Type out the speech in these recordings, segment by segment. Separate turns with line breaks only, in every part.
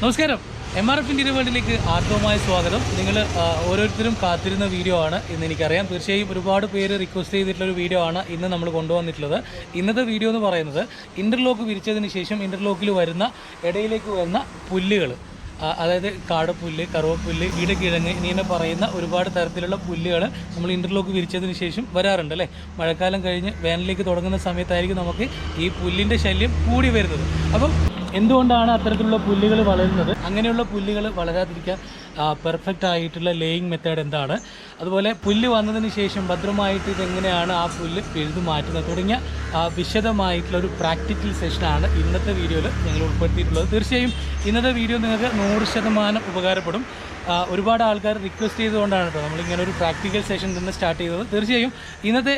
നമസ്കാരം. MRF Indian വേൾഡിലേക്ക് ആർദ്രമായ സ്വാഗതം. നിങ്ങൾ ഓരോരുത്തരും കാത്തിരുന്ന വീഡിയോ ആണ് ഇന്ന് എനിക്കറിയാം. തീർച്ചയായും ഒരുപാട് പേര് റിക്വസ്റ്റ് ചെയ്തിട്ടുള്ളൊരു വീഡിയോ ആണ് ഇന്ന് നമ്മൾ കൊണ്ടുവന്നിട്ടുള്ളത്. ഇന്നത്തെ വീഡിയോ എന്ന് പറയുന്നത് ഇൻ്റർലോക്ക് വിരിച്ചതിന് ശേഷം ഇൻ്റർലോക്കിൽ വരുന്ന ഇടയിലേക്ക് വരുന്ന പുല്ലുകൾ, അതായത് കാടപ്പുല്ല്, കറുവപ്പുല്ല്, ഇടക്കിഴങ്ങ് ഇങ്ങനെ പറയുന്ന ഒരുപാട് തരത്തിലുള്ള പുല്ലുകൾ നമ്മൾ ഇൻ്റർലോക്ക് വിരിച്ചതിന് ശേഷം വരാറുണ്ട് അല്ലേ. മഴക്കാലം കഴിഞ്ഞ് വേനലിലേക്ക് തുടങ്ങുന്ന സമയത്തായിരിക്കും നമുക്ക് ഈ പുല്ലിൻ്റെ ശല്യം കൂടി വരുന്നത്. അപ്പം എന്തുകൊണ്ടാണ് അത്തരത്തിലുള്ള പുല്ലുകൾ വളരുന്നത്, അങ്ങനെയുള്ള പുല്ലുകൾ വളരാതിരിക്കാൻ പെർഫെക്റ്റ് ആയിട്ടുള്ള ലേയിങ് മെത്തേഡ് എന്താണ്, അതുപോലെ പുല്ല് വന്നതിന് ശേഷം ഭദ്രമായിട്ട് ഇതെങ്ങനെയാണ് ആ പുല്ല് പിഴുതു മാറ്റുന്നത് തുടങ്ങിയ വിശദമായിട്ടുള്ള ഒരു പ്രാക്ടിക്കൽ സെഷനാണ് ഇന്നത്തെ വീഡിയോയിൽ ഞങ്ങൾ ഉൾപ്പെടുത്തിയിട്ടുള്ളത്. തീർച്ചയായും ഇന്നത്തെ വീഡിയോ നിങ്ങൾക്ക് 100% ഉപകാരപ്പെടും. ഒരുപാട് ആൾക്കാർ റിക്വസ്റ്റ് ചെയ്തുകൊണ്ടാണ് കേട്ടോ നമ്മളിങ്ങനെ ഒരു പ്രാക്ടിക്കൽ സെഷൻ നിന്ന് സ്റ്റാർട്ട് ചെയ്തത്. തീർച്ചയായും ഇന്നത്തെ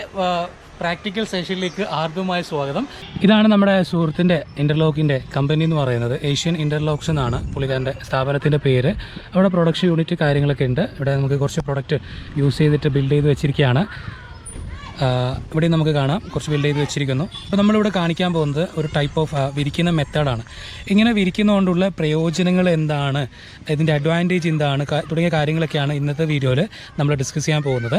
പ്രാക്ടിക്കൽ സെഷനിലേക്ക് ആർദ്രമായ സ്വാഗതം. ഇതാണ് നമ്മുടെ സുഹൃത്തിൻ്റെ ഇൻ്റർലോക്കിൻ്റെ കമ്പനി എന്ന് പറയുന്നത്. ഏഷ്യൻ ഇൻ്റർലോക്സ് എന്നാണ് പുള്ളിക്കാരൻ്റെ സ്ഥാപനത്തിൻ്റെ പേര്. അവിടെ പ്രൊഡക്ഷൻ യൂണിറ്റ് കാര്യങ്ങളൊക്കെ ഉണ്ട്. ഇവിടെ നമുക്ക് കുറച്ച് പ്രൊഡക്റ്റ് യൂസ് ചെയ്തിട്ട് ബിൽഡ് ചെയ്ത് വെച്ചിരിക്കുകയാണ്. ഇവിടെ നമുക്ക് കാണാം കുറച്ച് ബിൽഡ് ചെയ്ത് വെച്ചിരിക്കുന്നു. അപ്പോൾ നമ്മളിവിടെ കാണിക്കാൻ പോകുന്നത് ഒരു ടൈപ്പ് ഓഫ് വിരിക്കുന്ന മെത്തേഡാണ്. ഇങ്ങനെ വിരിക്കുന്നതുകൊണ്ടുള്ള പ്രയോജനങ്ങൾ എന്താണ്, ഇതിൻ്റെ അഡ്വാൻറ്റേജ് എന്താണ് തുടങ്ങിയ കാര്യങ്ങളൊക്കെയാണ് ഇന്നത്തെ വീഡിയോയിൽ നമ്മൾ ഡിസ്കസ് ചെയ്യാൻ പോകുന്നത്.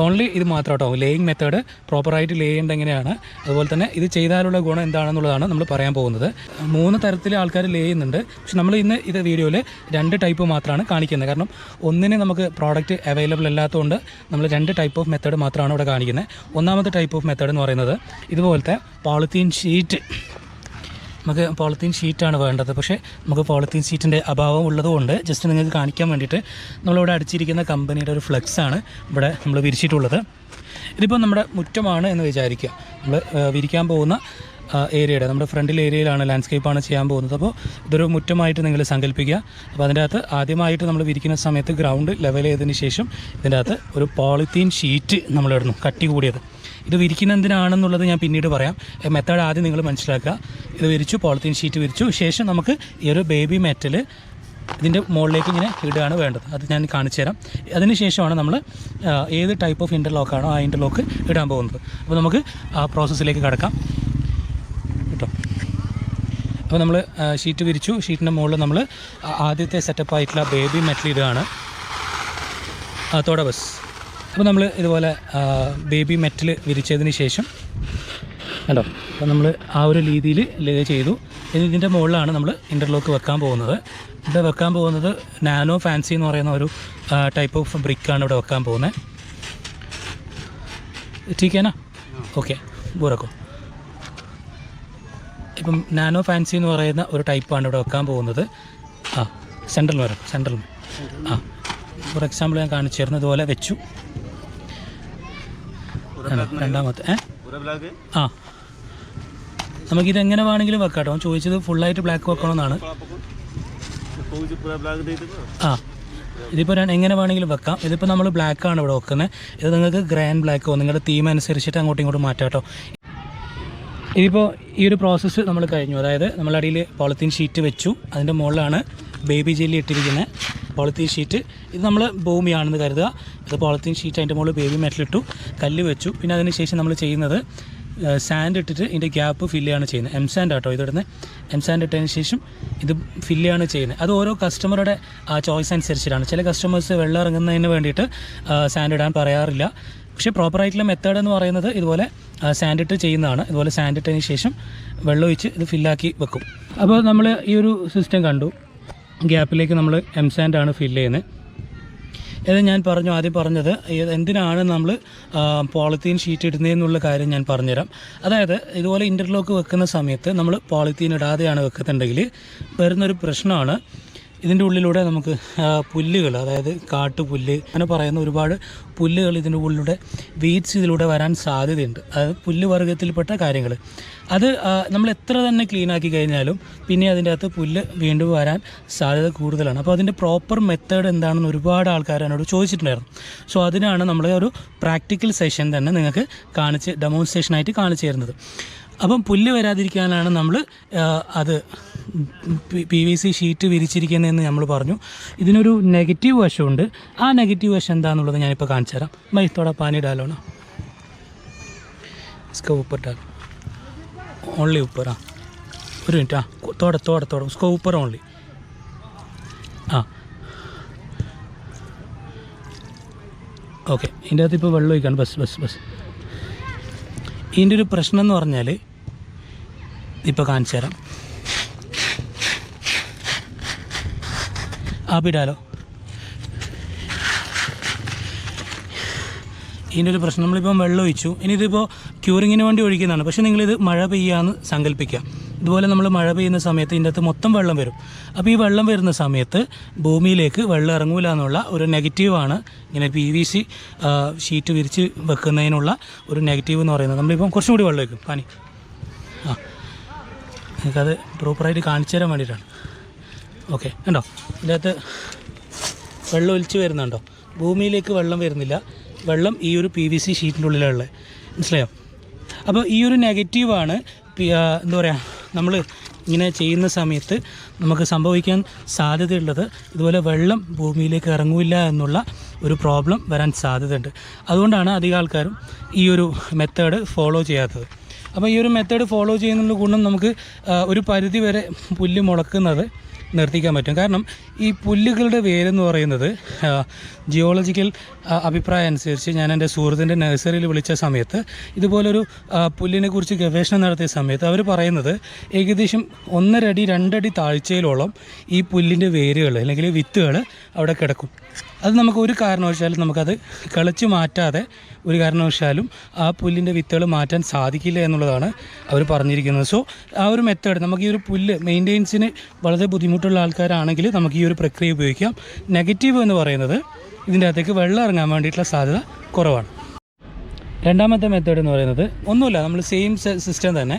ഓൺലി ഇത് മാത്രം കേട്ടോ, ലേയിങ് മെത്തേഡ് പ്രോപ്പറായിട്ട് ലേ ചെയ്യേണ്ടത് എങ്ങനെയാണ്, അതുപോലെ തന്നെ ഇത് ചെയ്താലുള്ള ഗുണം എന്താണെന്നുള്ളതാണ് നമ്മൾ പറയാൻ പോകുന്നത്. 3 തരത്തിൽ ആൾക്കാർ ലേ ചെയ്യുന്നുണ്ട്. പക്ഷെ നമ്മൾ ഇന്ന് ഇത് വീഡിയോയിൽ 2 ടൈപ്പ് മാത്രമാണ് കാണിക്കുന്നത്. കാരണം ഒന്നിന് നമുക്ക് പ്രോഡക്റ്റ് അവൈലബിൾ അല്ലാത്തതുകൊണ്ട് നമ്മൾ 2 ടൈപ്പ് ഓഫ് മെത്തേഡ് മാത്രമാണ് ഇവിടെ കാണിക്കുന്നത്. ഒന്നാമത്തെ ടൈപ്പ് ഓഫ് മെത്തേഡ് എന്ന് പറയുന്നത് ഇതുപോലത്തെ പോളിത്തീൻ ഷീറ്റ്. നമുക്ക് പോളിത്തീൻ ഷീറ്റാണ് വേണ്ടത്. പക്ഷേ നമുക്ക് പോളിത്തീൻ ഷീറ്റിൻ്റെ അഭാവം ഉള്ളതുകൊണ്ട് ജസ്റ്റ് നിങ്ങൾക്ക് കാണിക്കാൻ വേണ്ടിയിട്ട് നമ്മളിവിടെ അടിച്ചിരിക്കുന്ന കമ്പനിയുടെ ഒരു ഫ്ലെക്സാണ് ഇവിടെ നമ്മൾ വിരിച്ചിട്ടുള്ളത്. ഇതിപ്പോൾ നമ്മുടെ മുറ്റമാണ് എന്ന് വിചാരിക്കുക. നമ്മൾ വിരിക്കാൻ പോകുന്ന ഏരിയയുടെ നമ്മുടെ ഫ്രണ്ടിൽ ഏരിയയിലാണ്, ലാൻഡ്സ്കേപ്പാണ് ചെയ്യാൻ പോകുന്നത്. അപ്പോൾ ഇതൊരു മുറ്റമായിട്ട് നിങ്ങൾ സങ്കല്പിക്കുക. അപ്പോൾ അതിൻ്റെ അകത്ത് ആദ്യമായിട്ട് നമ്മൾ വിരിക്കുന്ന സമയത്ത് ഗ്രൗണ്ട് ലെവൽ ചെയ്തതിന് ശേഷം ഇതിൻ്റെ അകത്ത് ഒരു പോളിത്തീൻ ഷീറ്റ് നമ്മളിടുന്നു, കട്ടി കൂടിയത്. ഇത് വിരിക്കുന്ന എന്തിനാണെന്നുള്ളത് ഞാൻ പിന്നീട് പറയാം. മെത്തേഡ് ആദ്യം നിങ്ങൾ മനസ്സിലാക്കുക. ഇത് വിരിച്ചു, പോളിത്തീൻ ഷീറ്റ് വിരിച്ചു ശേഷം നമുക്ക് ഈ ഒരു ബേബി മെറ്റൽ ഇതിൻ്റെ മുകളിലേക്ക് ഇങ്ങനെ ഇടുകയാണ് വേണ്ടത്. അത് ഞാൻ കാണിച്ചു തരാം. അതിന് ശേഷമാണ് നമ്മൾ ഏത് ടൈപ്പ് ഓഫ് ഇൻ്റർലോക്കാണോ ആ ഇൻ്റർലോക്ക് ഇടാൻ പോകുന്നത്. അപ്പോൾ നമുക്ക് ആ പ്രോസസ്സിലേക്ക് കടക്കാം കേട്ടോ. അപ്പോൾ നമ്മൾ ഷീറ്റ് വിരിച്ചു. ഷീറ്റിൻ്റെ മുകളിൽ നമ്മൾ ആദ്യത്തെ സെറ്റപ്പായിട്ടുള്ള ബേബി മെറ്റൽ ഇടുകയാണ്, തോടെ ബസ്. അപ്പോൾ നമ്മൾ ഇതുപോലെ ബേബി മെറ്റൽ വിരിച്ചതിന് ശേഷം കണ്ടോ, അപ്പോൾ നമ്മൾ ആ ഒരു രീതിയിൽ ലേ ചെയ്തു. ഇതിൻ്റെ മുകളിലാണ് നമ്മൾ ഇൻ്റർലോക്ക് വെക്കാൻ പോകുന്നത്. ഇവിടെ വെക്കാൻ പോകുന്നത് നാനോ ഫാൻസി എന്ന് പറയുന്ന ഒരു ടൈപ്പ് ഓഫ് ബ്രിക്കാണ് ഇവിടെ വെക്കാൻ പോകുന്നത്. ടീക്കേനാ ഓക്കെ ബൂറക്കോ. ഇപ്പം നാനോ ഫാൻസി എന്ന് പറയുന്ന ഒരു ടൈപ്പാണ് ഇവിടെ വെക്കാൻ പോകുന്നത്. സെൻട്രൽ വരും, സെൻട്രൽ. ഫോർ എക്സാമ്പിൾ ഞാൻ കാണിച്ചു തരുന്നു. ഇതുപോലെ വെച്ചു. രണ്ടാമത്തെ നമുക്കിതെങ്ങനെ വേണമെങ്കിലും വെക്കാം കേട്ടോ. ചോദിച്ചത് ഫുള്ളായിട്ട് ബ്ലാക്ക് വെക്കണമെന്നാണ്. ഇതിപ്പോൾ എങ്ങനെ വേണമെങ്കിലും വെക്കാം. ഇതിപ്പോൾ നമ്മൾ ബ്ലാക്കാണ് ഇവിടെ വെക്കുന്നത്. ഇത് നിങ്ങൾക്ക് ഗ്രാൻഡ് ബ്ലാക്കോ നിങ്ങളുടെ തീം അനുസരിച്ചിട്ട് അങ്ങോട്ടും ഇങ്ങോട്ടും മാറ്റാം കേട്ടോ. ഇതിപ്പോൾ ഈ ഒരു പ്രോസസ്സ് നമ്മൾ കഴിഞ്ഞു. അതായത് നമ്മളടിയിൽ പോളിത്തീൻ ഷീറ്റ് വെച്ചു, അതിൻ്റെ മുകളിലാണ് ബേബി ജെല്ലി ഇട്ടിരിക്കുന്നത്. പോളിത്തീൻ ഷീറ്റ് ഇത് നമ്മൾ ഭൂമിയാണെന്ന് കരുതുക. ഇത് പോളിത്തീൻ ഷീറ്റ്, അതിൻ്റെ മുകളിൽ ബേബി മെറ്റൽ ഇട്ടു, കല്ല് വെച്ചു. പിന്നെ അതിന് ശേഷം നമ്മൾ ചെയ്യുന്നത് സാൻഡ് ഇട്ടിട്ട് ഇതിൻ്റെ ഗ്യാപ്പ് ഫില്ല് ചെയ്യാണ് ചെയ്യുന്നത്. സാൻഡ് ആട്ടോ ഇതിടുന്നത്. സാൻഡ് ഇട്ടതിന് ശേഷം ഇത് ഫില്ല് ചെയ്യാണ് ചെയ്യുന്നത്. അത് ഓരോ കസ്റ്റമറുടെ ചോയ്സ് അനുസരിച്ചിട്ടാണ്. ചില കസ്റ്റമേഴ്സ് വെള്ളം ഇറങ്ങുന്നതിന് വേണ്ടിയിട്ട് സാൻഡ് ഇടാൻ പറയാറില്ല. പക്ഷേ പ്രോപ്പറായിട്ടുള്ള മെത്തേഡ് എന്ന് പറയുന്നത് ഇതുപോലെ സാൻഡ് ഇട്ട് ചെയ്യുന്നതാണ്. ഇതുപോലെ സാൻഡ് ഇട്ടതിന് ശേഷം വെള്ളം ഒഴിച്ച് ഇത് ഫില്ലാക്കി വെക്കും. അപ്പോൾ നമ്മൾ ഈ ഒരു സിസ്റ്റം കണ്ടു. ഗ്യാപ്പിലേക്ക് നമ്മൾ സാൻഡാണ് ഫില്ല് ചെയ്യുന്നത്. ഇത് ഞാൻ ആദ്യം പറഞ്ഞത് എന്തിനാണ് നമ്മൾ പോളിത്തീൻ ഷീറ്റ് ഇടുന്നതെന്നുള്ള കാര്യം ഞാൻ പറഞ്ഞുതരാം. അതായത് ഇതുപോലെ ഇൻ്റർലോക്ക് വെക്കുന്ന സമയത്ത് നമ്മൾ പോളിത്തീൻ ഇടാതെയാണ് വെക്കുന്നുണ്ടെങ്കിൽ വരുന്നൊരു പ്രശ്നമാണ്, ഇതിൻ്റെ ഉള്ളിലൂടെ നമുക്ക് പുല്ലുകൾ, അതായത് കാട്ടുപുല്ല് അങ്ങനെ പറയുന്ന ഒരുപാട് പുല്ലുകൾ ഇതിൻ്റെ ഉള്ളിലൂടെ വീഡ്സ് ഇതിലൂടെ വരാൻ സാധ്യതയുണ്ട്. അതായത് പുല്ല് വർഗ്ഗത്തിൽപ്പെട്ട കാര്യങ്ങൾ. അത് നമ്മൾ എത്ര തന്നെ ക്ലീൻ ആക്കി കഴിഞ്ഞാലും പിന്നെ അതിൻ്റെ അകത്ത് പുല്ല് വീണ്ടും വരാൻ സാധ്യത കൂടുതലാണ്. അപ്പോൾ അതിൻ്റെ പ്രോപ്പർ മെത്തേഡ് എന്താണെന്ന് ഒരുപാട് ആൾക്കാർ എന്നോട് ചോദിച്ചിട്ടുണ്ടായിരുന്നു. സോ അതിനാണ് നമ്മൾ ഒരു പ്രാക്ടിക്കൽ സെഷൻ തന്നെ നിങ്ങൾക്ക് ഡെമോൺസ്ട്രേഷനായിട്ട് കാണിച്ചു തരുന്നത്. അപ്പം പുല്ല് വരാതിരിക്കാനാണ് നമ്മൾ അത് PVC ഷീറ്റ് വിരിച്ചിരിക്കുന്നതെന്ന് നമ്മൾ പറഞ്ഞു. ഇതിനൊരു നെഗറ്റീവ് വശമുണ്ട്. ആ നെഗറ്റീവ് വശം എന്താണെന്നുള്ളത് ഞാനിപ്പോൾ കാണിച്ചു തരാം. മൈ തോടാ പാനി ഡാലോണോ इसका ऊपर डाल ओनली ऊपर. ഒരു മിനിറ്റ്. തോടെ उसको ऊपर ओनली ഓക്കെ, ഇതിൻ്റെ അകത്ത് ഇപ്പോൾ വെള്ളം ഒഴിക്കാണ്. ബസ് ഇതിൻ്റെ ഒരു പ്രശ്നം എന്ന് പറഞ്ഞാൽ ഇപ്പോൾ കാണിച്ചു തരാം. ആപ്പിടാലോ. ഇതിൻ്റെ ഒരു പ്രശ്നം, നമ്മളിപ്പോൾ വെള്ളം ഒഴിച്ചു, ഇനി ഇതിപ്പോൾ ക്യൂറിങ്ങിന് വേണ്ടി ഒഴിക്കുന്നതാണ്. പക്ഷേ നിങ്ങളിത് മഴ പെയ്യാമെന്ന് സങ്കല്പിക്കുക. ഇതുപോലെ നമ്മൾ മഴ പെയ്യുന്ന സമയത്ത് ഇതിൻ്റെ അകത്ത് മൊത്തം വെള്ളം വരും. അപ്പോൾ ഈ വെള്ളം വരുന്ന സമയത്ത് ഭൂമിയിലേക്ക് വെള്ളം ഇറങ്ങൂല എന്നുള്ള ഒരു നെഗറ്റീവാണ് ഇങ്ങനെ PVC ഷീറ്റ് വിരിച്ച് വെക്കുന്നതിനുള്ള ഒരു നെഗറ്റീവ് എന്ന് പറയുന്നത്. നമ്മളിപ്പം കുറച്ചും കൂടി വെള്ളം വയ്ക്കും പാനി. എനിക്കത് പ്രോപ്പറായിട്ട് കാണിച്ചു തരാൻ വേണ്ടിയിട്ടാണ്. ഓക്കെ, കണ്ടോ ഇതിൻ്റെ അകത്ത് വെള്ളം ഒലിച്ച് വരുന്നുണ്ടോ? ഭൂമിയിലേക്ക് വെള്ളം വരുന്നില്ല, വെള്ളം ഈ ഒരു PVC ഷീറ്റിൻ്റെ ഉള്ളിലുള്ള, മനസ്സിലായോ? അപ്പോൾ ഈ ഒരു നെഗറ്റീവാണ് എന്താ പറയുക, നമ്മൾ ഇങ്ങനെ ചെയ്യുന്ന സമയത്ത് നമുക്ക് സംഭവിക്കാൻ സാധ്യതയുള്ളത്. ഇതുപോലെ വെള്ളം ഭൂമിയിലേക്ക് ഇറങ്ങില്ല എന്നുള്ള ഒരു പ്രോബ്ലം വരാൻ സാധ്യതയുണ്ട്. അതുകൊണ്ടാണ് അധികം ആൾക്കാരും ഈ ഒരു മെത്തേഡ് ഫോളോ ചെയ്യാത്തത്. അപ്പോൾ ഈ ഒരു മെത്തേഡ് ഫോളോ ചെയ്യുന്നതിൻ്റെ ഗുണം നമുക്ക് ഒരു പരിധി വരെ പുല്ല് മുളക്കുന്നത് നിർത്തിക്കാൻ പറ്റും. കാരണം ഈ പുല്ലുകളുടെ വേരെന്ന് പറയുന്നത് ജിയോളജിക്കൽ അഭിപ്രായം അനുസരിച്ച് ഞാൻ എൻ്റെ സുഹൃത്തിൻ്റെ നഴ്സറിയിൽ വിളിച്ച സമയത്ത് ഇതുപോലൊരു പുല്ലിനെ കുറിച്ച് ഗവേഷണം നടത്തിയ സമയത്ത് അവർ പറയുന്നത് ഏകദേശം 1.5 അടി 2 അടി താഴ്ചയിലോളം ഈ പുല്ലിൻ്റെ വേരുകൾ അല്ലെങ്കിൽ വിത്തുകൾ അവിടെ കിടക്കും. അത് നമുക്ക് ഒരു കാരണവശാലും നമുക്കത് കിളച്ച് മാറ്റാതെ ഒരു കാരണവശാലും ആ പുല്ലിൻ്റെ വിത്തുകൾ മാറ്റാൻ സാധിക്കില്ല എന്നുള്ളതാണ് അവർ പറഞ്ഞിരിക്കുന്നത്. സോ ആ ഒരു മെത്തേഡ്, നമുക്ക് ഈ ഒരു പുല്ല് മെയിൻ്റെനൻസിന് വളരെ ബുദ്ധിമുട്ടുള്ള ആൾക്കാരാണെങ്കിൽ നമുക്ക് ഈ ഒരു പ്രക്രിയ ഉപയോഗിക്കാം. നെഗറ്റീവ് എന്ന് പറയുന്നത് ഇതിൻ്റെ അകത്തേക്ക് വെള്ളം ഇറങ്ങാൻ വേണ്ടിയിട്ടുള്ള സാധ്യത കുറവാണ്. രണ്ടാമത്തെ മെത്തേഡ് എന്ന് പറയുന്നത് ഒന്നുമില്ല, നമ്മൾ സെയിം സിസ്റ്റം തന്നെ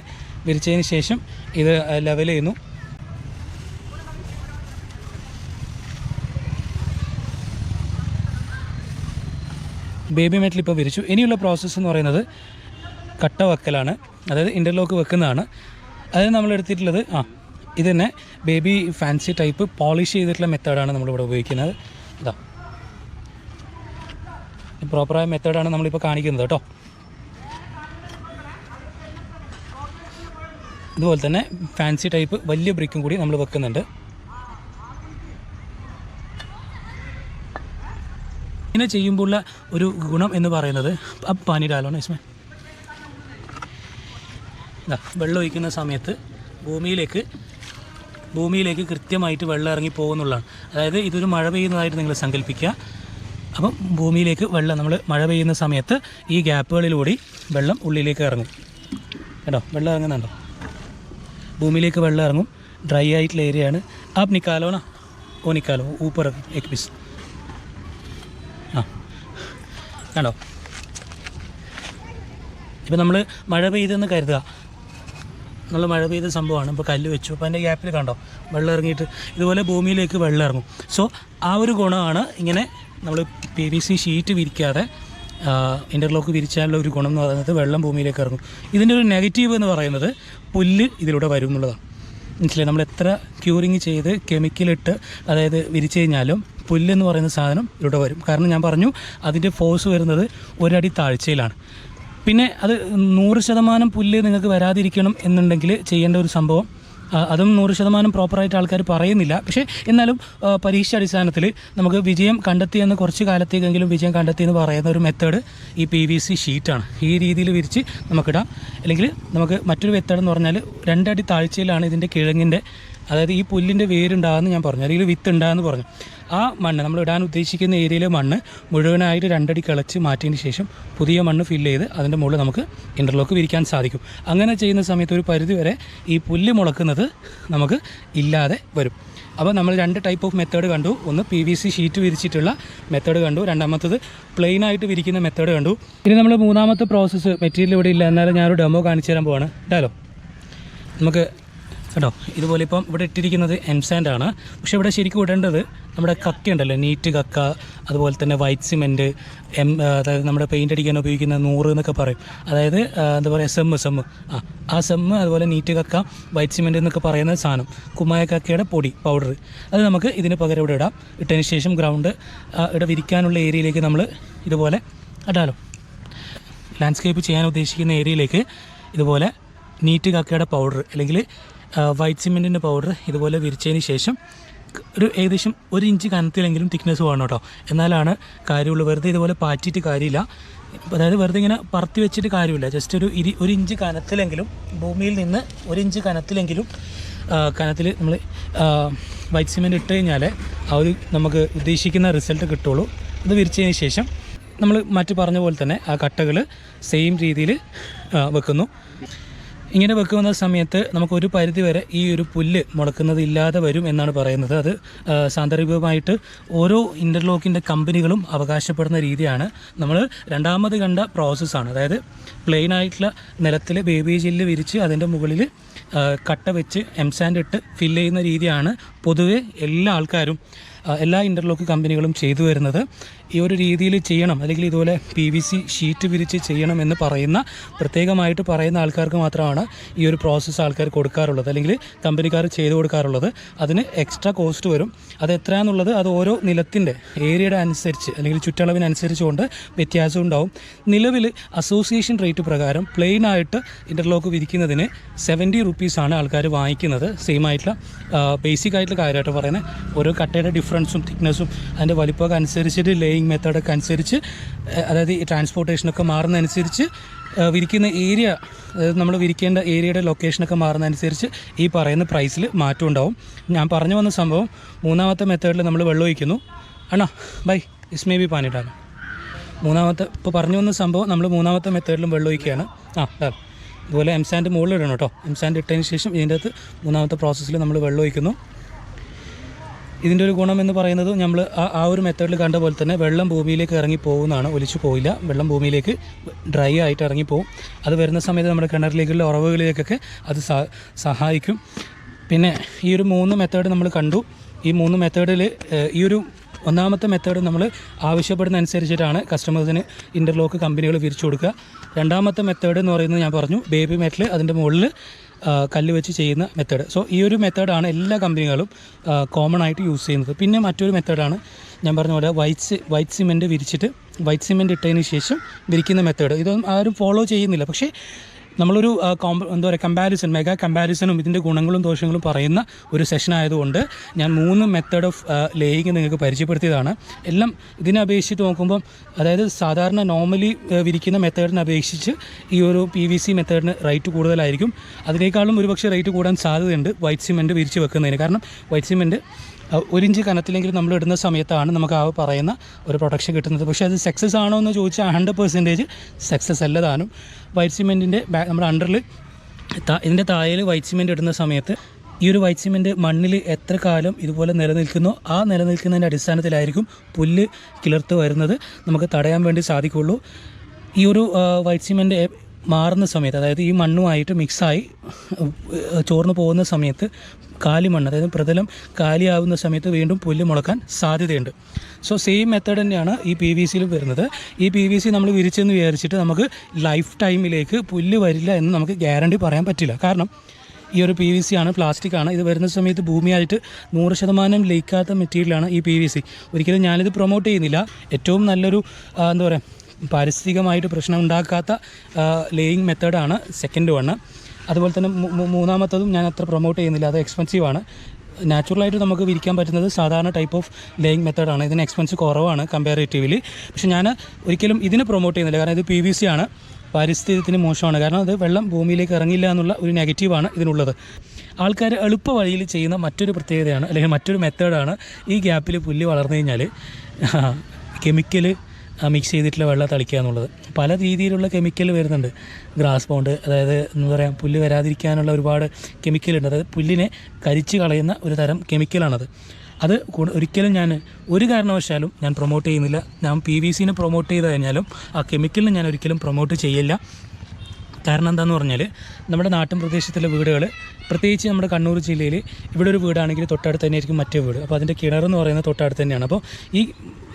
വിരിച്ചതിന് ശേഷം ഇത് ലെവൽ ചെയ്യുന്നു. ബേബി മെറ്റൽ ഇപ്പോൾ വിരിച്ചു. ഇനിയുള്ള പ്രോസസ്സ് എന്ന് പറയുന്നത് കട്ട വെക്കലാണ്, അതായത് ഇൻ്റർലോക്ക് വെക്കുന്നതാണ്. അതായത് നമ്മൾ എടുത്തിട്ടുള്ളത് ഇത് തന്നെ ബേബി ഫാൻസി ടൈപ്പ് പോളിഷ് ചെയ്തിട്ടുള്ള മെത്തേഡാണ് നമ്മളിവിടെ ഉപയോഗിക്കുന്നത്. ഇതാ പ്രോപ്പറായ മെത്തേഡാണ് നമ്മളിപ്പോൾ കാണിക്കുന്നത് കേട്ടോ. ഇതുപോലെ തന്നെ ഫാൻസി ടൈപ്പ് വലിയ ബ്രിക്കും കൂടി നമ്മൾ വെക്കുന്നുണ്ട്. ഇങ്ങനെ ചെയ്യുമ്പോഴുള്ള ഒരു ഗുണം എന്ന് പറയുന്നത് പാനി ഡാലോണ് ഇസ്മേ, വെള്ളം ഒഴിക്കുന്ന സമയത്ത് ഭൂമിയിലേക്ക് കൃത്യമായിട്ട് വെള്ളം ഇറങ്ങി പോകുന്നുള്ളതാണ്. അതായത് ഇതൊരു മഴ പെയ്യുന്നതായിട്ട് നിങ്ങൾ സങ്കല്പിക്കുക. അപ്പം ഭൂമിയിലേക്ക് വെള്ളം നമ്മൾ മഴ പെയ്യുന്ന സമയത്ത് ഈ ഗ്യാപ്പുകളിലൂടെ വെള്ളം ഉള്ളിലേക്ക് ഇറങ്ങും കേട്ടോ. വെള്ളം ഇറങ്ങുന്നുണ്ടോ? ഭൂമിയിലേക്ക് വെള്ളം ഇറങ്ങും. ഡ്രൈ ആയിട്ടുള്ള ഏരിയയാണ്. ആപ്പ് നിക്കാലോണ ഓ നിക്കാലോ ഊപ്പർ എക് പീസ് കണ്ടോ. ഇപ്പം നമ്മൾ മഴ പെയ്തെന്ന് കരുതുക, നമ്മൾ മഴ പെയ്ത സംഭവമാണ്. ഇപ്പോൾ കല്ല് വെച്ചു, അപ്പോൾ അതിൻ്റെ ഗ്യാപ്പിൽ കണ്ടോ വെള്ളം ഇറങ്ങിയിട്ട് ഇതുപോലെ ഭൂമിയിലേക്ക് വെള്ളം ഇറങ്ങും. സോ ആ ഒരു ഗുണമാണ് ഇങ്ങനെ നമ്മൾ PVC ഷീറ്റ് വിരിക്കാതെ ഇൻ്റർലോക്ക് വിരിച്ചാലുള്ള ഒരു ഗുണം എന്ന് പറയുന്നത് വെള്ളം ഭൂമിയിലേക്ക് ഇറങ്ങും. ഇതിൻ്റെ ഒരു നെഗറ്റീവ് എന്ന് പറയുന്നത് പുല്ല് ഇതിലൂടെ വരും എന്നുള്ളതാണ്. മനസ്സിലായി? നമ്മൾ എത്ര ക്യൂറിങ് ചെയ്ത് കെമിക്കലിട്ട് അതായത് വിരിച്ചു കഴിഞ്ഞാലും പുല്ലെന്ന് പറയുന്ന സാധനം ഇവിടെ വരും. കാരണം ഞാൻ പറഞ്ഞു അതിൻ്റെ ഫോഴ്സ് വരുന്നത് 1 അടി താഴ്ചയിലാണ്. പിന്നെ അത് 100% പുല്ല് നിങ്ങൾക്ക് വരാതിരിക്കണം എന്നുണ്ടെങ്കിൽ ചെയ്യേണ്ട ഒരു സംഭവം, അതും 100% പ്രോപ്പറായിട്ട് ആൾക്കാർ പറയുന്നില്ല. പക്ഷേ എന്നാലും പരീക്ഷ അടിസ്ഥാനത്തിൽ നമുക്ക് വിജയം കണ്ടെത്തിയെന്ന് കുറച്ച് കാലത്തേക്കെങ്കിലും വിജയം കണ്ടെത്തിയെന്ന് പറയുന്ന ഒരു മെത്തേഡ് ഈ PVC ഷീറ്റാണ്. ഈ രീതിയിൽ വിരിച്ച് നമുക്കിടാം. അല്ലെങ്കിൽ നമുക്ക് മറ്റൊരു മെത്തേഡ് എന്ന് പറഞ്ഞാൽ 2 അടി താഴ്ചയിലാണ് ഇതിൻ്റെ കിഴങ്ങിൻ്റെ, അതായത് ഈ പുല്ലിൻ്റെ വേരുണ്ടാകുമെന്ന് ഞാൻ പറഞ്ഞു, അല്ലെങ്കിൽ വിത്ത് ഉണ്ടാകുമെന്ന് പറഞ്ഞു. ആ മണ്ണ് നമ്മൾ ഇടാൻ ഉദ്ദേശിക്കുന്ന ഏരിയയിലെ മണ്ണ് മുഴുവനായിട്ട് 2 അടി കിളച്ച് മാറ്റിയതിന് ശേഷം പുതിയ മണ്ണ് ഫില്ല് ചെയ്ത് അതിൻ്റെ മുകളിൽ നമുക്ക് ഇൻ്റർലോക്ക് വിരിക്കാൻ സാധിക്കും. അങ്ങനെ ചെയ്യുന്ന സമയത്ത് ഒരു പരിധി വരെ ഈ പുല്ല് മുളക്കുന്നത് നമുക്ക് ഇല്ലാതെ വരും. അപ്പോൾ നമ്മൾ 2 ടൈപ്പ് ഓഫ് മെത്തേഡ് കണ്ടു. ഒന്ന് PVC ഷീറ്റ് വിരിച്ചിട്ടുള്ള മെത്തേഡ് കണ്ടു, രണ്ടാമത്തത് പ്ലെയിനായിട്ട് വിരിക്കുന്ന മെത്തേഡ് കണ്ടു. ഇനി നമ്മൾ മൂന്നാമത്തെ പ്രോസസ്സ്, മെറ്റീരിയൽ ഇവിടെ ഇല്ല, എന്നാലും ഞാനൊരു ഡെമോ കാണിച്ചു തരാൻ പോവാണ് കേട്ടോ. നമുക്ക് കേട്ടോ ഇതുപോലെ ഇപ്പം ഇവിടെ ഇട്ടിരിക്കുന്നത് എംസാൻഡാണ്. പക്ഷേ ഇവിടെ ശരിക്കും ഇടേണ്ടത് നമ്മുടെ കക്ക ഉണ്ടല്ലോ, നീറ്റ് കക്ക, അതുപോലെ തന്നെ വൈറ്റ് സിമെൻറ്റ്, അതായത് നമ്മുടെ പെയിൻ്റ് അടിക്കാൻ ഉപയോഗിക്കുന്ന 100 എന്നൊക്കെ പറയും. അതായത് എന്താ പറയുക സെമ്മ് ആ സെമ്മ്, അതുപോലെ നീറ്റ് കക്ക, വൈറ്റ് സിമെൻറ്റ് എന്നൊക്കെ പറയുന്ന സാധനം, കുമ്മായ കക്കയുടെ പൊടി പൗഡർ, അത് നമുക്ക് ഇതിന് പകരം ഇവിടെ ഇടാം. ഇട്ടതിന് ശേഷം ഗ്രൗണ്ട് ഇവിടെ വിരിക്കാനുള്ള ഏരിയയിലേക്ക് നമ്മൾ ഇതുപോലെ ഇടാലോ. ലാൻഡ്സ്കേപ്പ് ചെയ്യാൻ ഉദ്ദേശിക്കുന്ന ഏരിയയിലേക്ക് ഇതുപോലെ നീറ്റ് കക്കയുടെ പൗഡർ അല്ലെങ്കിൽ വൈറ്റ് സിമെൻറ്റിൻ്റെ പൗഡർ ഇതുപോലെ വിരിച്ചതിന് ശേഷം ഒരു ഏകദേശം 1 ഇഞ്ച് കനത്തിലെങ്കിലും തിക്നെസ് വേണം കേട്ടോ, എന്നാലാണ് കാര്യമുള്ളൂ. വെറുതെ ഇതുപോലെ പാറ്റിയിട്ട് കാര്യമില്ല. അതായത് വെറുതെ ഇങ്ങനെ പറത്തി വെച്ചിട്ട് കാര്യമില്ല. ജസ്റ്റ് ഒരു 1 ഇഞ്ച് കനത്തിലെങ്കിലും, ഭൂമിയിൽ നിന്ന് 1 ഇഞ്ച് കനത്തിലെങ്കിലും കനത്തിൽ നമ്മൾ വൈറ്റ് സിമെൻറ്റ് ഇട്ട് കഴിഞ്ഞാൽ ആ ഒരു നമുക്ക് ഉദ്ദേശിക്കുന്ന റിസൾട്ട് കിട്ടുള്ളൂ. ഇത് വിരിച്ചതിന് ശേഷം നമ്മൾ മറ്റു പറഞ്ഞ പോലെ തന്നെ ആ കട്ടകൾ സെയിം രീതിയിൽ വെക്കുന്നു. ഇങ്ങനെ വെക്കുന്ന സമയത്ത് നമുക്കൊരു പരിധി വരെ ഈ ഒരു പുല്ല് മുളക്കുന്നത് ഇല്ലാതെ വരും എന്നാണ് പറയുന്നത്. അത് സാന്ദർഭികമായിട്ട് ഓരോ ഇൻ്റർലോക്കിൻ്റെ കമ്പനികളും അവകാശപ്പെടുന്ന രീതിയാണ്. നമ്മൾ രണ്ടാമത് കണ്ട പ്രോസസ്സാണ്. അതായത് പ്ലെയിൻ ആയിട്ടുള്ള നിലത്തിൽ ബേബി ജെല്ല് വിരിച്ച് അതിൻ്റെ മുകളിൽ കട്ട വെച്ച് എംസാൻഡ് ഇട്ട് ഫില്ല് ചെയ്യുന്ന രീതിയാണ് പൊതുവെ എല്ലാ ആൾക്കാരും, എല്ലാ ഇൻ്റർലോക്ക് കമ്പനികളും ചെയ്തു വരുന്നത്. ഈ ഒരു രീതിയിൽ ചെയ്യണം, അല്ലെങ്കിൽ ഇതുപോലെ PVC ഷീറ്റ് വിരിച്ച് ചെയ്യണം എന്ന് പ്രത്യേകമായിട്ട് പറയുന്ന ആൾക്കാർക്ക് മാത്രമാണ് ഈ ഒരു പ്രോസസ്സ് ആൾക്കാർ കൊടുക്കാറുള്ളത്, അല്ലെങ്കിൽ കമ്പനിക്കാർ ചെയ്തു കൊടുക്കാറുള്ളത്. അതിന് എക്സ്ട്രാ കോസ്റ്റ് വരും. അത് എത്രയാണെന്നുള്ളത് അത് ഓരോ നിലത്തിൻ്റെ ഏരിയയുടെ അനുസരിച്ച് അല്ലെങ്കിൽ ചുറ്റളവിനനുസരിച്ച് കൊണ്ട് വ്യത്യാസം ഉണ്ടാവും. നിലവിൽ അസോസിയേഷൻ റേറ്റ് പ്രകാരം പ്ലെയിൻ ആയിട്ട് ഇൻ്റർലോക്ക് വിരിക്കുന്നതിന് 70 റുപ്പീസാണ് ആൾക്കാർ വാങ്ങിക്കുന്നത്. സെയിം ആയിട്ടുള്ള ബേസിക് ആയിട്ടുള്ള കാര്യമായിട്ട് പറയുന്നത്. ഓരോ കട്ടയുടെ ഡിഫറൻസും തിക്നെസ്സും അതിൻ്റെ വലിപ്പമൊക്കെ അനുസരിച്ചിട്ട് ലേയിങ് മെത്തേഡൊക്കെ അനുസരിച്ച്, അതായത് ഈ ട്രാൻസ്പോർട്ടേഷനൊക്കെ മാറുന്നതനുസരിച്ച് വിരിക്കുന്ന ഏരിയ, അതായത് നമ്മൾ വിരിക്കേണ്ട ഏരിയയുടെ ലൊക്കേഷനൊക്കെ മാറുന്നതനുസരിച്ച് ഈ പറയുന്ന പ്രൈസിൽ മാറ്റം ഉണ്ടാവും. ഞാൻ പറഞ്ഞു വന്ന സംഭവം മൂന്നാമത്തെ മെത്തേഡിൽ നമ്മൾ വെള്ളം ഒഴിക്കുന്നു. ആണോ ബൈ ഇസ് മേ ബി പാനിട്ടാണ് ഇപ്പോൾ പറഞ്ഞു വന്ന സംഭവം നമ്മൾ മൂന്നാമത്തെ മെത്തേഡിലും വെള്ളം ഒഴിക്കുകയാണ്. ഇതുപോലെ എംസാൻഡ് മുകളിൽ ഇടണം കേട്ടോ. എംസാൻഡ് ഇട്ടതിന് ശേഷം ഇതിൻ്റെ അകത്ത് മൂന്നാമത്തെ പ്രോസസ്സിൽ നമ്മൾ വെള്ളം ഒഴിക്കുന്നു. ഇതിൻ്റെ ഒരു ഗുണം എന്ന് പറയുന്നത് നമ്മൾ ആ ഒരു മെത്തേഡിൽ കണ്ട പോലെ തന്നെ വെള്ളം ഭൂമിയിലേക്ക് ഇറങ്ങി പോകുന്നതാണ്, ഒലിച്ചു പോയില്ല. വെള്ളം ഭൂമിയിലേക്ക് ഡ്രൈ ആയിട്ട് ഇറങ്ങിപ്പോവും. അത് വരുന്ന സമയത്ത് നമ്മുടെ കിണറിലേക്കുള്ള ഉറവുകളിലേക്കൊക്കെ അത് സഹായിക്കും. പിന്നെ ഈ ഒരു 3 മെത്തേഡ് നമ്മൾ കണ്ടു. ഈ 3 മെത്തേഡിൽ ഈ ഒരു ഒന്നാമത്തെ മെത്തേഡ് നമ്മൾ ആവശ്യപ്പെടുന്ന അനുസരിച്ചിട്ടാണ് കസ്റ്റമേഴ്സിന് ഇൻ്റർലോക്ക് കമ്പനികൾ വിരിച്ചു കൊടുക്കുക. രണ്ടാമത്തെ മെത്തേഡ് എന്ന് പറയുന്നത് ഞാൻ പറഞ്ഞു, ബേബി മെറ്റൽ അതിൻ്റെ മുകളിൽ കല്ല് വെച്ച് ചെയ്യുന്ന മെത്തേഡ്. സോ ഈ ഒരു മെത്തേഡാണ് എല്ലാ കമ്പനികളും കോമൺ ആയിട്ട് യൂസ് ചെയ്യുന്നത്. പിന്നെ മറ്റൊരു മെത്തേഡാണ് ഞാൻ പറഞ്ഞ പോലെ വൈറ്റ് സിമെൻറ്റ് വിരിച്ചിട്ട് വൈറ്റ് സിമെൻറ്റ് ഇട്ടതിന് ശേഷം വിരിക്കുന്ന മെത്തേഡ്. ഇതൊന്നും ആരും ഫോളോ ചെയ്യുന്നില്ല. പക്ഷേ നമ്മളൊരു എന്താ പറയുക മെഗാ കമ്പാരിസണും ഇതിൻ്റെ ഗുണങ്ങളും ദോഷങ്ങളും പറയുന്ന ഒരു സെഷൻ ആയതുകൊണ്ട് ഞാൻ 3 മെത്തേഡ് ഓഫ് ലേയിങ് നിങ്ങൾക്ക് പരിചയപ്പെടുത്തിയതാണ്. എല്ലാം ഇതിനെ അപേക്ഷിച്ചിട്ട് നോക്കുമ്പം, അതായത് സാധാരണ നോർമലി വിരിക്കുന്ന മെത്തേഡിനെ അപേക്ഷിച്ച് ഈ ഒരു PVC മെത്തേഡിന് റേറ്റ് കൂടുതലായിരിക്കും. അതിനേക്കാളും ഒരുപക്ഷെ റേറ്റ് കൂടാൻ സാധ്യതയുണ്ട് വൈറ്റ് സിമെൻറ്റ് വിരിച്ച് വെക്കുന്നതിന്. കാരണം വൈറ്റ് സിമെൻറ്റ് 1 ഇഞ്ച് കനത്തിലെങ്കിലും നമ്മൾ ഇടുന്ന സമയത്താണ് നമുക്ക് ആ പറയുന്ന ഒരു പ്രൊട്ടക്ഷൻ കിട്ടുന്നത്. പക്ഷേ അത് സക്സസ് ആണോ എന്ന് ചോദിച്ചാൽ 100% സക്സസ് അല്ല താനും. വൈറ്റ് സിമെൻറ്റിൻ്റെ നമ്മുടെ അണ്ടറിൽ ഇതിൻ്റെ താഴയിൽ വൈറ്റ് സിമെൻറ്റ് ഇടുന്ന സമയത്ത് ഈ ഒരു വൈറ്റ് സിമെൻറ്റ് മണ്ണിൽ എത്ര കാലം ഇതുപോലെ നിലനിൽക്കുന്നോ ആ നിലനിൽക്കുന്നതിൻ്റെ അടിസ്ഥാനത്തിലായിരിക്കും പുല്ല് കിളിർത്ത് വരുന്നത് നമുക്ക് തടയാൻ വേണ്ടി സാധിക്കുള്ളൂ. ഈ ഒരു വൈറ്റ് സിമെൻറ്റ് മാറുന്ന സമയത്ത്, അതായത് ഈ മണ്ണുമായിട്ട് മിക്സായി ചോർന്ന് പോകുന്ന സമയത്ത് കാലിമണ്ണ്, അതായത് പ്രതലം കാലിയാവുന്ന സമയത്ത് വീണ്ടും പുല്ല് മുളക്കാൻ സാധ്യതയുണ്ട്. സോ സെയിം മെത്തേഡ് തന്നെയാണ് ഈ PVCയിലും വരുന്നത്. ഈ PVC നമ്മൾ വിരിച്ചെന്ന് വിചാരിച്ചിട്ട് നമുക്ക് ലൈഫ് ടൈമിലേക്ക് പുല്ല് വരില്ല എന്ന് നമുക്ക് ഗ്യാരണ്ടി പറയാൻ പറ്റില്ല. കാരണം ഈ ഒരു PVC ആണ്, പ്ലാസ്റ്റിക് ആണ്. ഇത് വരുന്ന സമയത്ത് ഭൂമിയായിട്ട് 100% ലയിക്കാത്ത മെറ്റീരിയലാണ് ഈ PVC. ഒരിക്കലും ഞാനിത് പ്രൊമോട്ട് ചെയ്യുന്നില്ല. ഏറ്റവും നല്ലൊരു എന്താ പറയുക പാരിസ്ഥിതികമായിട്ട് പ്രശ്നം ഉണ്ടാക്കാത്ത ലേയിങ് മെത്തേഡാണ് സെക്കൻഡ് വണ്ണ്. അതുപോലെ തന്നെ മൂന്നാമത്തതും ഞാൻ അത്ര പ്രൊമോട്ട് ചെയ്യുന്നില്ല, അത് എക്സ്പെൻസീവാണ്. നാച്ചുറലായിട്ട് നമുക്ക് വിരിക്കാൻ പറ്റുന്നത് സാധാരണ ടൈപ്പ് ഓഫ് ലേയിങ് മെത്തേഡാണ്. ഇതിന് എക്സ്പെൻസ് കുറവാണ് കമ്പാരിറ്റീവ്ലി. പക്ഷേ ഞാൻ ഒരിക്കലും ഇതിന് പ്രൊമോട്ട് ചെയ്യുന്നില്ല. കാരണം ഇത് PVC ആണ്, പാരിസ്ഥിതികത്തിന് മോശമാണ്. കാരണം അത് വെള്ളം ഭൂമിയിലേക്ക് ഇറങ്ങില്ല എന്നുള്ള ഒരു നെഗറ്റീവാണ് ഇതിനുള്ളത്. ആൾക്കാർ എളുപ്പ വഴിയിൽ ചെയ്യുന്ന മറ്റൊരു പ്രത്യേകതയാണ്, അല്ലെങ്കിൽ മറ്റൊരു മെത്തേഡാണ് ഈ ഗ്യാപ്പിൽ പുല്ല് വളർന്നു കഴിഞ്ഞാൽ കെമിക്കൽ മിക്സ് ചെയ്തിട്ടുള്ള വെള്ളം തളിക്കുക എന്നുള്ളത്. പല രീതിയിലുള്ള കെമിക്കൽ വരുന്നുണ്ട്. ഗ്രാസ് ബോണ്ട്, അതായത് എന്താ പറയുക, പുല്ല് വരാതിരിക്കാനുള്ള ഒരുപാട് കെമിക്കലുണ്ട്. അതായത് പുല്ലിനെ കരിച്ച് കളയുന്ന ഒരു തരം കെമിക്കലാണത്. അത് ഒരിക്കലും ഞാൻ ഒരു കാരണവശാലും ഞാൻ പ്രൊമോട്ട് ചെയ്യുന്നില്ല. ഞാൻ PVCനെ പ്രൊമോട്ട് ചെയ്ത് കഴിഞ്ഞാലും ആ കെമിക്കലിനെ ഞാൻ ഒരിക്കലും പ്രൊമോട്ട് ചെയ്യില്ല. കാരണം എന്താണെന്ന് പറഞ്ഞാൽ നമ്മുടെ നാട്ടിൻ പ്രദേശത്തിലെ വീടുകൾ, പ്രത്യേകിച്ച് നമ്മുടെ കണ്ണൂർ ജില്ലയിൽ ഇവിടെ ഒരു വീടാണെങ്കിൽ തൊട്ടടുത്ത് തന്നെയായിരിക്കും മറ്റേ വീട്. അപ്പോൾ അതിൻ്റെ കിണറെന്ന് പറയുന്നത് തൊട്ടടുത്ത് തന്നെയാണ്. അപ്പോൾ ഈ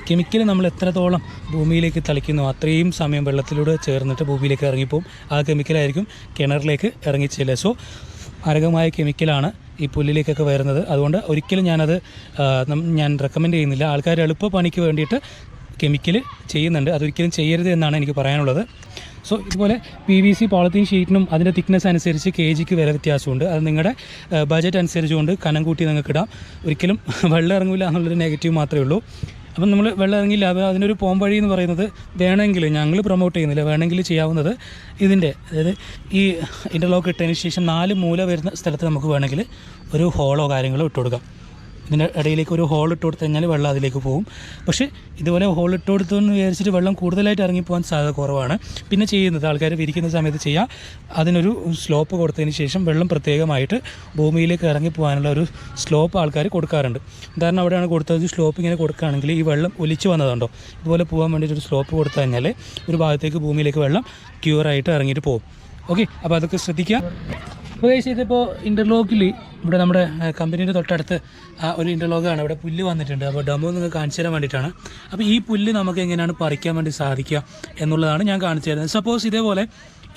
കെമിക്കൽ നമ്മൾ എത്രത്തോളം ഭൂമിയിലേക്ക് തളിക്കുന്നു അത്രയും സമയം വെള്ളത്തിലൂടെ ചേർന്നിട്ട് ഭൂമിയിലേക്ക് ഇറങ്ങിപ്പോവും. ആ കെമിക്കലായിരിക്കും കിണറിലേക്ക് ഇറങ്ങിച്ചില്ല. സോ മാരകമായ കെമിക്കലാണ് ഈ പുല്ലിലേക്കൊക്കെ വരുന്നത്. അതുകൊണ്ട് ഒരിക്കലും ഞാൻ റെക്കമെൻഡ് ചെയ്യുന്നില്ല. ആൾക്കാർ എളുപ്പ പണിക്ക് വേണ്ടിയിട്ട് കെമിക്കൽ ചെയ്യുന്നുണ്ട്, അതൊരിക്കലും ചെയ്യരുത് എന്നാണ് എനിക്ക് പറയാനുള്ളത്. സോ ഇതുപോലെ PVC പോളിത്തീൻ ഷീറ്റിനും അതിൻ്റെ തിക്നെസ് അനുസരിച്ച് kgക്ക് വില വ്യത്യാസമുണ്ട്. അത് നിങ്ങളുടെ ബജറ്റ് അനുസരിച്ചുകൊണ്ട് കനം കൂട്ടി നിങ്ങൾക്ക് ഇടാം. ഒരിക്കലും വെള്ളം ഇറങ്ങില്ല എന്നുള്ളൊരു നെഗറ്റീവ് മാത്രമേ ഉള്ളൂ. അപ്പം നമ്മൾ വെള്ളം ഇറങ്ങില്ല, അത് അതിനൊരു പോംവഴി എന്ന് പറയുന്നത് വേണമെങ്കിൽ, ഞങ്ങൾ പ്രൊമോട്ട് ചെയ്യുന്നില്ല, വേണമെങ്കിൽ ചെയ്യാവുന്നത് ഇതിൻ്റെ, അതായത് ഈ ഇൻ്റർലോക്ക് ഇട്ടതിന് ശേഷം 4 മൂല വരുന്ന സ്ഥലത്ത് നമുക്ക് വേണമെങ്കിൽ ഒരു ഹോളോ കാര്യങ്ങളോ ഇട്ട് കൊടുക്കാം. ഇതിൻ്റെ ഇടയിലേക്ക് ഒരു ഹോൾ ഇട്ട് കൊടുത്തു കഴിഞ്ഞാൽ വെള്ളം അതിലേക്ക് പോകും. പക്ഷേ ഇതുപോലെ ഹോൾ ഇട്ട് കൊടുത്തെന്ന് വിചാരിച്ചിട്ട് വെള്ളം കൂടുതലായിട്ട് ഇറങ്ങിപ്പോകാൻ സാധ്യത കുറവാണ്. പിന്നെ ചെയ്യുന്നത് ആൾക്കാർ വിരിക്കുന്ന സമയത്ത് ചെയ്യാം, അതിനൊരു സ്ലോപ്പ് കൊടുത്തതിന് ശേഷം വെള്ളം പ്രത്യേകമായിട്ട് ഭൂമിയിലേക്ക് ഇറങ്ങിപ്പോകാനുള്ള ഒരു സ്ലോപ്പ് ആൾക്കാർ കൊടുക്കാറുണ്ട്. ഉദാഹരണം അവിടെയാണ് കൊടുത്തത്, സ്ലോപ്പ് ഇങ്ങനെ കൊടുക്കുകയാണെങ്കിൽ ഈ വെള്ളം ഒലിച്ച് വന്നതുണ്ടോ ഇതുപോലെ പോകാൻ വേണ്ടിയിട്ട് ഒരു സ്ലോപ്പ് കൊടുത്തു കഴിഞ്ഞാൽ ഒരു ഭാഗത്തേക്ക് ഭൂമിയിലേക്ക് വെള്ളം ക്യൂറായിട്ട് ഇറങ്ങിയിട്ട് പോകും. ഓക്കെ, അപ്പോൾ അതൊക്കെ ശ്രദ്ധിക്കുക. അപ്പോൾ ഇതിപ്പോൾ ഇൻ്റർലോക്കിൽ ഇവിടെ നമ്മുടെ കമ്പനീൻ്റെ തൊട്ടടുത്ത് ഒരു ഇൻ്റർലോക്കാണ്, ഇവിടെ പുല്ല് വന്നിട്ടുണ്ട്. അപ്പോൾ ഡെമോ നിങ്ങൾക്ക് കാണിച്ചു തരാൻ വേണ്ടിയിട്ടാണ്. അപ്പോൾ ഈ പുല്ല് നമുക്ക് എങ്ങനെയാണ് പറിക്കാൻ വേണ്ടി സാധിക്കുക എന്നുള്ളതാണ് ഞാൻ കാണിച്ചു തരുന്നത്. സപ്പോസ് ഇതേപോലെ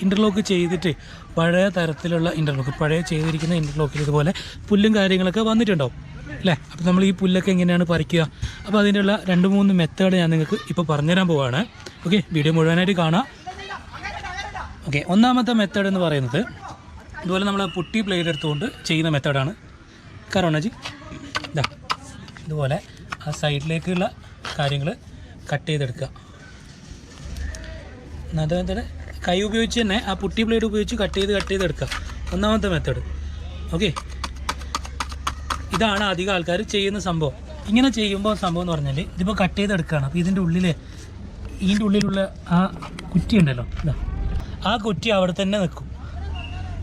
ഇൻ്റർലോക്ക് ചെയ്തിട്ട് പഴയ തരത്തിലുള്ള ഇൻ്റർലോക്ക്, പഴയ ചെയ്തിരിക്കുന്ന ഇൻ്റർലോക്കിൽ ഇതുപോലെ പുല്ലും കാര്യങ്ങളൊക്കെ വന്നിട്ടുണ്ടാവും അല്ലേ. അപ്പോൾ നമ്മൾ ഈ പുല്ലൊക്കെ എങ്ങനെയാണ് പറിക്കുക, അപ്പോൾ അതിൻ്റെയുള്ള 2-3 മെത്തേഡ് ഞാൻ നിങ്ങൾക്ക് ഇപ്പോൾ പറഞ്ഞുതരാൻ പോവുകയാണ്. ഓക്കെ, വീഡിയോ മുഴുവനായിട്ട് കാണാം. ഓക്കെ, ഒന്നാമത്തെ മെത്തേഡ് എന്ന് പറയുന്നത് ഇതുപോലെ നമ്മൾ പുട്ടി ബ്ലേഡ് എടുത്തുകൊണ്ട് ചെയ്യുന്ന മെത്തേഡാണ്. കാരണം ഇതാ ഇതുപോലെ ആ സൈഡിലേക്കുള്ള കാര്യങ്ങൾ കട്ട് ചെയ്തെടുക്കുക. അത് കൈ ഉപയോഗിച്ച് തന്നെ ആ പുട്ടി ബ്ലേഡ് ഉപയോഗിച്ച് കട്ട് ചെയ്തെടുക്കുക. ഒന്നാമത്തെ മെത്തേഡ്. ഓക്കെ, ഇതാണ് അധികം ആൾക്കാർ ചെയ്യുന്ന സംഭവം. ഇങ്ങനെ ചെയ്യുമ്പോൾ സംഭവം എന്ന് പറഞ്ഞാൽ ഇതിപ്പോൾ കട്ട് ചെയ്തെടുക്കുകയാണ്. അപ്പോൾ ഇതിൻ്റെ ഉള്ളിലുള്ള ആ കുറ്റി ഉണ്ടല്ലോ, ഇതാ ആ കുറ്റി അവിടെ തന്നെ നിൽക്കും.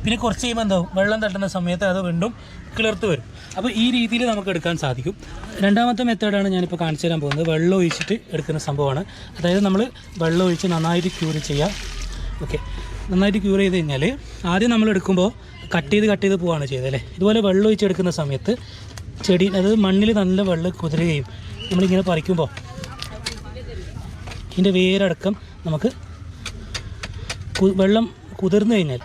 പിന്നെ കുറച്ച് കഴിയുമ്പോൾ എന്താവും, വെള്ളം തട്ടുന്ന സമയത്ത് അത് വീണ്ടും കിളിർത്ത് വരും. അപ്പോൾ ഈ രീതിയിൽ നമുക്ക് എടുക്കാൻ സാധിക്കും. രണ്ടാമത്തെ മെത്തേഡാണ് ഞാനിപ്പോൾ കാണിച്ചു തരാൻ പോകുന്നത്. വെള്ളം ഒഴിച്ചിട്ട് എടുക്കുന്ന സംഭവമാണ്. അതായത് നമ്മൾ വെള്ളം ഒഴിച്ച് നന്നായിട്ട് ക്യൂർ ചെയ്യുക. ഓക്കെ, നന്നായിട്ട് ക്യൂർ ചെയ്ത് കഴിഞ്ഞാൽ ആദ്യം നമ്മൾ എടുക്കുമ്പോൾ കട്ട് ചെയ്ത് പോവുകയാണ് ചെയ്തത് അല്ലേ. ഇതുപോലെ വെള്ളം ഒഴിച്ചെടുക്കുന്ന സമയത്ത് ചെടി, അതായത് മണ്ണിൽ നല്ല വെള്ളം കുതിരുകയും നമ്മളിങ്ങനെ പറിക്കുമ്പോൾ ഇതിൻ്റെ വേരടക്കം നമുക്ക് വെള്ളം കുതിർന്നു കഴിഞ്ഞാൽ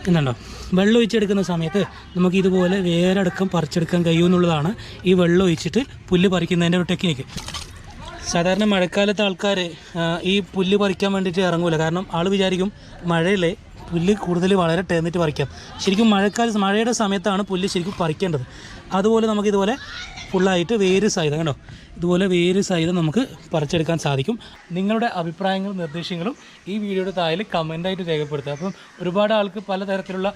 എന്നുണ്ടോ, വെള്ളം ഒഴിച്ചെടുക്കുന്ന സമയത്ത് നമുക്ക് ഇതുപോലെ വേരടക്കം പറിച്ചെടുക്കാൻ കഴിയുമെന്നുള്ളതാണ് ഈ വെള്ളം ഒഴിച്ചിട്ട് പുല്ല് പറിക്കുന്നതിൻ്റെ ഒരു ടെക്നിക്ക്. സാധാരണ മഴക്കാലത്ത് ആൾക്കാർ ഈ പുല്ല് പറിക്കാൻ വേണ്ടിയിട്ട് ഇറങ്ങൂല. കാരണം ആൾ വിചാരിക്കും മഴയിലെ പുല്ല് കൂടുതൽ വളരെ ടേന്നിട്ട് പറിക്കാം. ശരിക്കും മഴയുടെ സമയത്താണ് പുല്ല് ശരിക്കും പറിക്കേണ്ടത്. അതുപോലെ നമുക്കിതുപോലെ ഫുള്ളായിട്ട് വേര് സഹിതം കണ്ടോ, ഇതുപോലെ വേര് സഹിതം നമുക്ക് പറിച്ചെടുക്കാൻ സാധിക്കും. നിങ്ങളുടെ അഭിപ്രായങ്ങളും നിർദ്ദേശങ്ങളും ഈ വീഡിയോയുടെ താഴെ കമൻറ്റായിട്ട് രേഖപ്പെടുത്തുക. അപ്പം ഒരുപാട് ആൾക്ക് പലതരത്തിലുള്ള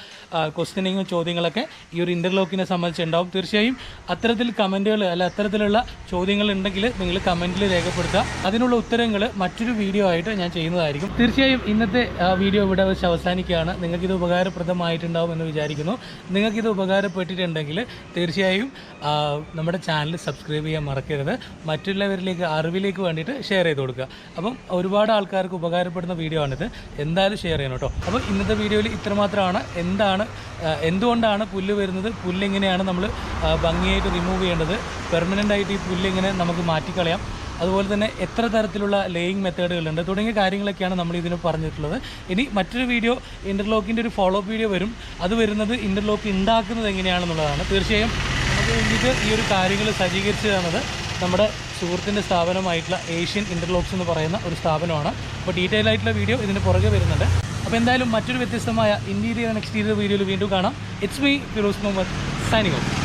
ക്വസ്റ്റ്യനിങ്ങും ചോദ്യങ്ങളൊക്കെ ഈ ഒരു ഇൻ്റർലോക്കിനെ സംബന്ധിച്ചുണ്ടാവും. തീർച്ചയായും അത്തരത്തിൽ കമൻറ്റുകൾ അത്തരത്തിലുള്ള ചോദ്യങ്ങൾ ഉണ്ടെങ്കിൽ നിങ്ങൾ കമൻറ്റിൽ രേഖപ്പെടുത്തുക. അതിനുള്ള ഉത്തരങ്ങൾ മറ്റൊരു വീഡിയോ ആയിട്ട് ഞാൻ ചെയ്യുന്നതായിരിക്കും. തീർച്ചയായും ഇന്നത്തെ വീഡിയോ ഇവിടെ വെച്ച് അവസാനിക്കുകയാണ്. നിങ്ങൾക്കിത് ഉപകാരപ്രദമായിട്ടുണ്ടാവും എന്ന് വിചാരിക്കുന്നു. നിങ്ങൾക്കിത് ഉപകാരപ്പെട്ടിട്ടുണ്ടെങ്കിൽ തീർച്ചയായും നമ്മുടെ ചാനൽ സബ്സ്ക്രൈബ് ചെയ്യാൻ മറക്കരുത്. മറ്റുള്ളവരിലേക്ക് അറിവിലേക്ക് വേണ്ടിയിട്ട് ഷെയർ ചെയ്ത് കൊടുക്കുക. അപ്പം ഒരുപാട് ആൾക്കാർക്ക് ഉപകാരപ്പെടുന്ന വീഡിയോ ആണിത്. എന്തായാലും ഷെയർ ചെയ്യണം കേട്ടോ. അപ്പോൾ ഇന്നത്തെ വീഡിയോയിൽ ഇത്രമാത്രമാണ്. എന്തുകൊണ്ടാണ് പുല്ല് വരുന്നത്, പുല്ലെങ്ങനെയാണ് നമ്മൾ ഭംഗിയായിട്ട് റിമൂവ് ചെയ്യേണ്ടത്, പെർമനൻ്റായിട്ട് ഈ പുല്ലെങ്ങനെ നമുക്ക് മാറ്റിക്കളയാം, അതുപോലെ തന്നെ എത്ര തരത്തിലുള്ള ലേയിങ് മെത്തേഡുകളുണ്ട് തുടങ്ങിയ കാര്യങ്ങളൊക്കെയാണ് നമ്മൾ ഇതിന് പറഞ്ഞിട്ടുള്ളത്. ഇനി മറ്റൊരു വീഡിയോ ഇൻ്റർലോക്കിൻ്റെ ഒരു ഫോളോ അപ്പ് വീഡിയോ വരും. അത് വരുന്നത് ഇൻ്റർലോക്ക് ഉണ്ടാക്കുന്നത് എങ്ങനെയാണെന്നുള്ളതാണ്. തീർച്ചയായും നമുക്ക് വേണ്ടിയിട്ട് ഈ ഒരു കാര്യങ്ങൾ സജ്ജീകരിച്ച് തന്നത് നമ്മുടെ സുഹൃത്തിൻ്റെ സ്ഥാപനമായിട്ടുള്ള ഏഷ്യൻ ഇൻ്റർലോക്സ് എന്ന് പറയുന്ന ഒരു സ്ഥാപനമാണ്. അപ്പോൾ ഡീറ്റെയിൽ ആയിട്ടുള്ള വീഡിയോ ഇതിന് പുറകെ വരുന്നുണ്ട്. അപ്പോൾ എന്തായാലും മറ്റൊരു വ്യത്യസ്തമായ ഇൻറ്റീരിയർ ആൻഡ് എക്സ്റ്റീരിയർ വീഡിയോയിൽ വീണ്ടും കാണാം. It's me Firoz Muhammad signing of.